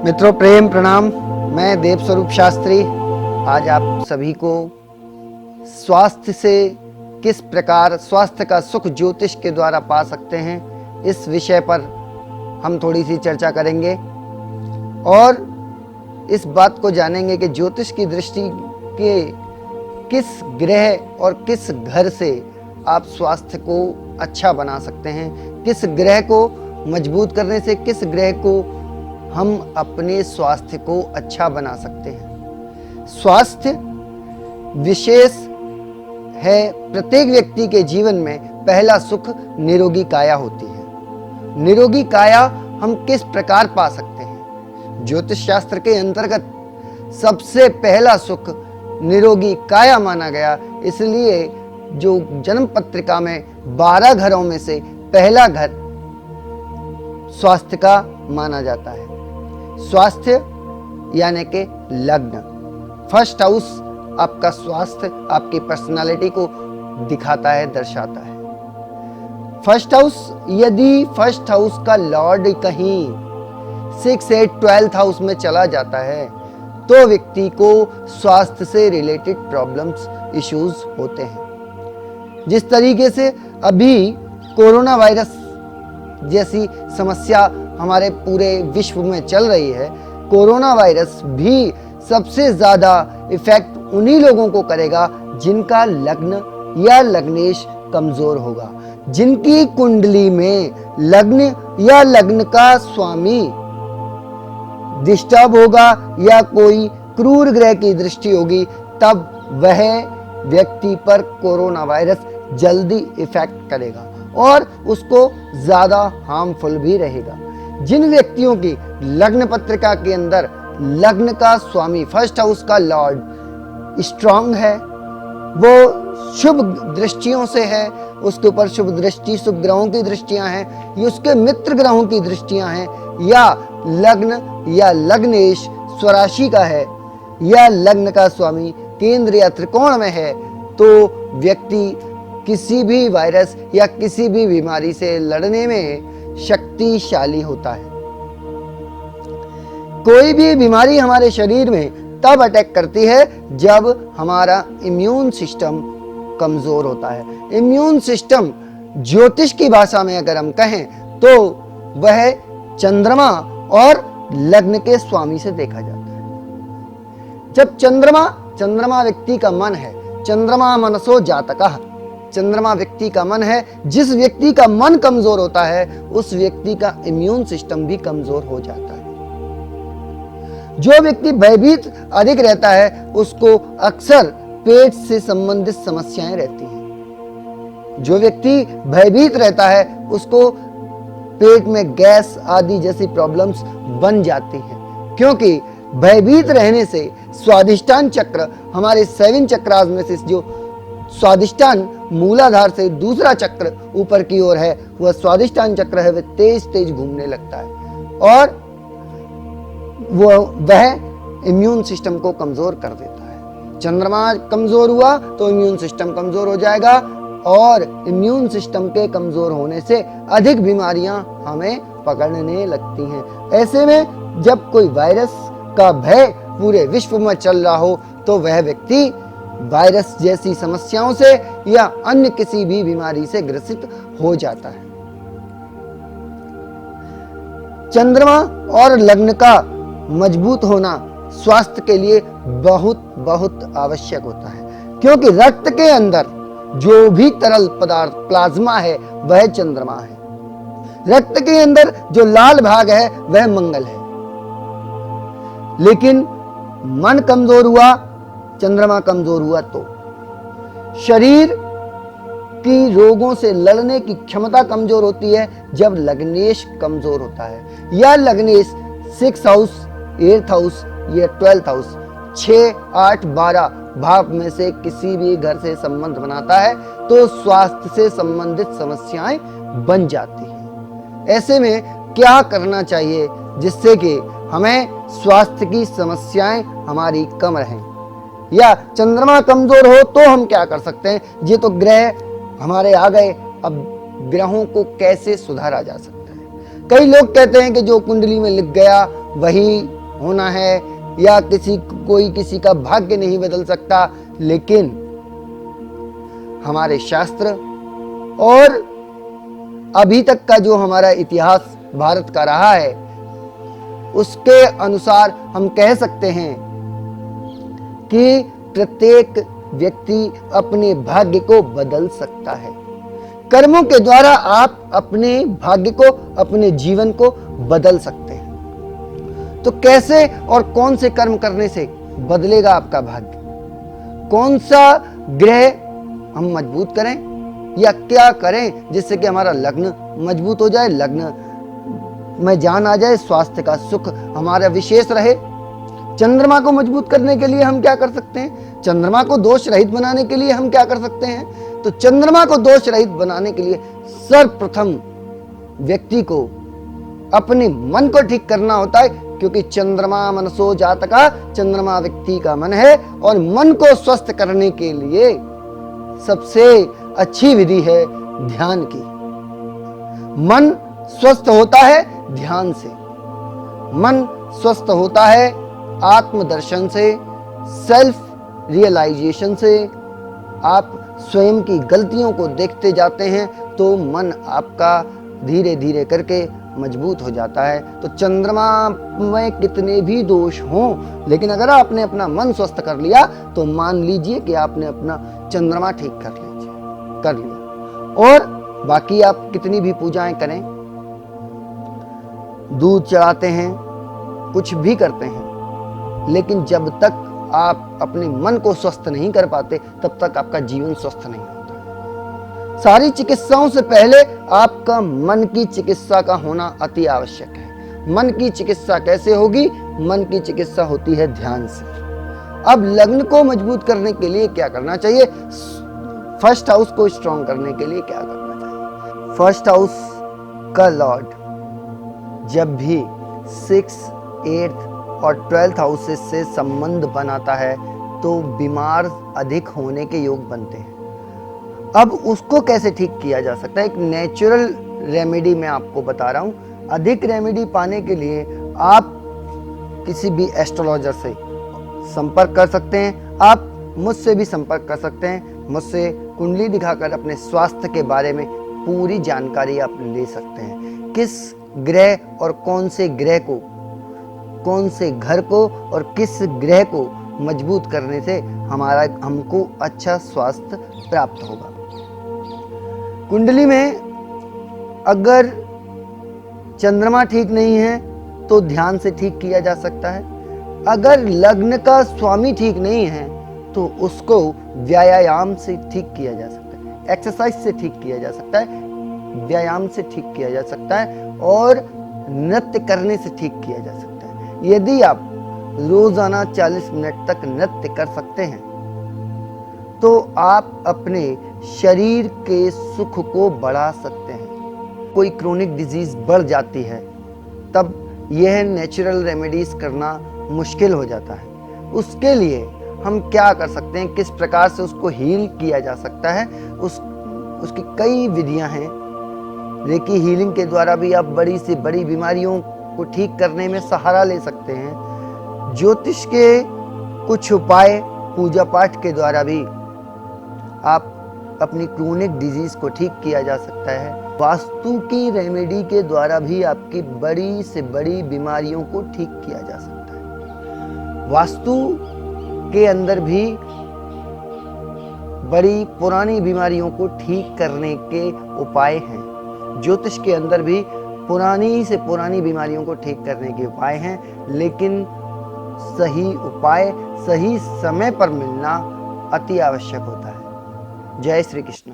मित्रों प्रेम प्रणाम। मैं देव स्वरूप शास्त्री आज आप सभी को स्वास्थ्य से किस प्रकार स्वास्थ्य का सुख ज्योतिष के द्वारा पा सकते हैं इस विषय पर हम थोड़ी सी चर्चा करेंगे और इस बात को जानेंगे कि ज्योतिष की दृष्टि के किस ग्रह और किस घर से आप स्वास्थ्य को अच्छा बना सकते हैं, किस ग्रह को मजबूत करने से किस ग्रह को हम अपने स्वास्थ्य को अच्छा बना सकते हैं। स्वास्थ्य विशेष है। प्रत्येक व्यक्ति के जीवन में पहला सुख निरोगी काया होती है। निरोगी काया हम किस प्रकार पा सकते हैं? ज्योतिष शास्त्र के अंतर्गत सबसे पहला सुख निरोगी काया माना गया, इसलिए जो जन्म पत्रिका में 12 घरों में से पहला घर स्वास्थ्य का माना जाता है। स्वास्थ्य यानी कि लग्न, फर्स्ट हाउस आपका स्वास्थ्य आपकी पर्सनालिटी को दिखाता है, दर्शाता है। फर्स्ट हाउस, यदि फर्स्ट हाउस का लॉर्ड कहीं 6, 8, 12th हाउस में चला जाता है तो व्यक्ति को स्वास्थ्य से रिलेटेड प्रॉब्लम्स, इश्यूज होते हैं। जिस तरीके से अभी कोरोना वायरस जैसी समस्या हमारे पूरे विश्व में चल रही है, कोरोना वायरस भी सबसे ज्यादा इफेक्ट उन्हीं लोगों को करेगा जिनका लग्न या लग्नेश कमजोर होगा, जिनकी कुंडली में लग्न या लग्न का स्वामी डिस्टर्ब होगा या कोई क्रूर ग्रह की दृष्टि होगी, तब वह व्यक्ति पर कोरोना वायरस जल्दी इफेक्ट करेगा और उसको ज्यादा हार्मफुल भी रहेगा। जिन व्यक्तियों की लग्न पत्रिका के अंदर लग्न का स्वामी, फर्स्ट हाउस का लॉर्ड स्ट्रांग है, वो शुभ दृष्टियों से है, उसके ऊपर शुभ दृष्टि, शुभ ग्रहों की दृष्टियां हैं, ये उसके मित्र ग्रहों की दृष्टियां हैं, या लग्न या लग्नेश स्वराशि का है, या लग्न का स्वामी केंद्र या त्रिकोण में है, तो व्यक्ति किसी भी वायरस या किसी भी बीमारी से लड़ने में शक्तिशाली होता है। कोई भी बीमारी हमारे शरीर में तब अटैक करती है जब हमारा इम्यून सिस्टम कमजोर होता है। इम्यून सिस्टम ज्योतिष की भाषा में अगर हम कहें तो वह चंद्रमा और लग्न के स्वामी से देखा जाता है। जब चंद्रमा व्यक्ति का मन है, चंद्रमा मनसो जातकः, चंद्रमा व्यक्ति का मन है। जिस व्यक्ति का मन कमजोर होता है उस व्यक्ति का इम्यून सिस्टम भी कमजोर हो जाता है। जो व्यक्ति भयभीत अधिक रहता है उसको अक्सर पेट से संबंधित समस्याएं रहती हैं। जो व्यक्ति भयभीत रहता है उसको पेट में गैस आदि जैसी प्रॉब्लम्स बन जाती हैं, क्योंकि भयभीत रहने से स्वादिष्टान चक्र, हमारे 7 चक्रास में से जो स्वादिष्टान मूलाधार से दूसरा चक्र ऊपर की ओर है, वह स्वादिष्टान चक्र है, वह तेज तेज घूमने लगता है और वह इम्यून सिस्टम को कमजोर कर देता है। चंद्रमा कमजोर हुआ तो इम्यून सिस्टम कमजोर हो जाएगा और इम्यून सिस्टम के कमजोर होने से अधिक बीमारियां हमें पकड़ने लगती हैं। ऐसे में जब कोई वायरस का भय पूरे विश्व में चल रहा हो तो वह व्यक्ति वायरस जैसी समस्याओं से या अन्य किसी भी बीमारी से ग्रसित हो जाता है। चंद्रमा और लग्न का मजबूत होना स्वास्थ्य के लिए बहुत बहुत आवश्यक होता है, क्योंकि रक्त के अंदर जो भी तरल पदार्थ प्लाज्मा है वह चंद्रमा है। रक्त के अंदर जो लाल भाग है वह मंगल है। लेकिन मन कमजोर हुआ, चंद्रमा कमजोर हुआ तो शरीर की रोगों से लड़ने की क्षमता कमजोर होती है जब लग्नेश कमजोर होता है, या लग्नेश 6 हाउस, 8th हाउस या 12th हाउस, 6, 8, 12 भाव में से किसी भी घर से संबंध बनाता है तो स्वास्थ्य से संबंधित समस्याएं बन जाती हैं। ऐसे में क्या करना चाहिए जिससे कि हमें स्वास्थ्य की समस्याएं हमारी कम रहें? या चंद्रमा कमजोर हो तो हम क्या कर सकते हैं? ये तो ग्रह हमारे आ गए, अब ग्रहों को कैसे सुधारा जा सकता है? कई लोग कहते हैं कि जो कुंडली में लिख गया वही होना है या कोई किसी का भाग्य नहीं बदल सकता, लेकिन हमारे शास्त्र और अभी तक का जो हमारा इतिहास भारत का रहा है उसके अनुसार हम कह सकते हैं कि प्रत्येक व्यक्ति अपने भाग्य को बदल सकता है। कर्मों के द्वारा आप अपने भाग्य को, अपने जीवन को बदल सकते हैं। तो कैसे और कौन से कर्म करने से बदलेगा आपका भाग्य? कौन सा ग्रह हम मजबूत करें या क्या करें जिससे कि हमारा लग्न मजबूत हो जाए, लग्न में जान आ जाए, स्वास्थ्य का सुख हमारा विशेष रहे। चंद्रमा को मजबूत करने के लिए हम क्या कर सकते हैं? चंद्रमा को दोष रहित बनाने के लिए हम क्या कर सकते हैं? तो चंद्रमा को दोष रहित बनाने के लिए सर्वप्रथम व्यक्ति को अपने मन को ठीक करना होता है, क्योंकि चंद्रमा मनसो जातका, चंद्रमा व्यक्ति का मन है। और मन को स्वस्थ करने के लिए सबसे अच्छी विधि है ध्यान की। मन स्वस्थ होता है ध्यान से, मन स्वस्थ होता है आत्मदर्शन से, सेल्फ रियलाइजेशन से। आप स्वयं की गलतियों को देखते जाते हैं तो मन आपका धीरे धीरे करके मजबूत हो जाता है। तो चंद्रमा में कितने भी दोष हों, लेकिन अगर आपने अपना मन स्वस्थ कर लिया तो मान लीजिए कि आपने अपना चंद्रमा ठीक कर लिया। और बाकी आप कितनी भी पूजाएं करें, दूध चढ़ाते हैं, कुछ भी करते हैं, लेकिन जब तक आप अपने मन को स्वस्थ नहीं कर पाते तब तक आपका जीवन स्वस्थ नहीं होता। सारी चिकित्साओं से पहले आपका मन की चिकित्सा का होना अति आवश्यक है। मन की चिकित्सा कैसे होगी? मन की चिकित्सा होती है ध्यान से। अब लग्न को मजबूत करने के लिए क्या करना चाहिए? फर्स्ट हाउस को स्ट्रॉन्ग करने के लिए क्या करना चाहिए? फर्स्ट हाउस का लॉर्ड जब भी 6, 8 और 12th हाउसेस से संबंध बनाता है तो बीमार अधिक होने के योग बनते हैं। अब उसको कैसे ठीक किया जा सकता है? एक नेचुरल रेमेडी मैं आपको बता रहा हूँ। अधिक रेमेडी पाने के लिए आप किसी भी एस्ट्रोलॉजर से संपर्क कर सकते हैं। आप मुझसे भी संपर्क कर सकते हैं। मुझसे कुंडली दिखाकर अपने स्वास्थ्य के बारे में पूरी जानकारी आप ले सकते हैं। किस ग्रह और कौन से ग्रह को, कौन से घर को और किस ग्रह को मजबूत करने से हमको अच्छा स्वास्थ्य प्राप्त होगा। कुंडली में अगर चंद्रमा ठीक नहीं है तो ध्यान से ठीक किया जा सकता है। अगर लग्न का स्वामी ठीक नहीं है तो उसको व्यायाम से ठीक किया जा सकता है, एक्सरसाइज से ठीक किया जा सकता है, व्यायाम से ठीक किया जा सकता है और नृत्य करने से ठीक किया जा सकता है। यदि आप रोजाना 40 मिनट तक नृत्य कर सकते हैं तो आप अपने शरीर के सुख को बढ़ा सकते हैं। कोई क्रोनिक डिजीज बढ़ जाती है तब यह नेचुरल रेमेडीज करना मुश्किल हो जाता है। उसके लिए हम क्या कर सकते हैं, किस प्रकार से उसको हील किया जा सकता है, उसकी कई विधियां हैं। रेकी हीलिंग के द्वारा भी आप बड़ी से बड़ी बीमारियों को ठीक करने में सहारा ले सकते हैं। ज्योतिष के कुछ उपाय पूजा पाठ के द्वारा भी आप अपनी क्रोनिक डिजीज को ठीक किया जा सकता है। वास्तु की रेमेडी के द्वारा भी आपकी बड़ी से बड़ी बीमारियों को ठीक किया जा सकता है। वास्तु के अंदर भी बड़ी पुरानी बीमारियों को ठीक करने के उपाय हैं। ज्योतिष के अंदर भी पुरानी से पुरानी बीमारियों को ठीक करने के उपाय हैं, लेकिन सही उपाय सही समय पर मिलना अति आवश्यक होता है। जय श्री कृष्ण।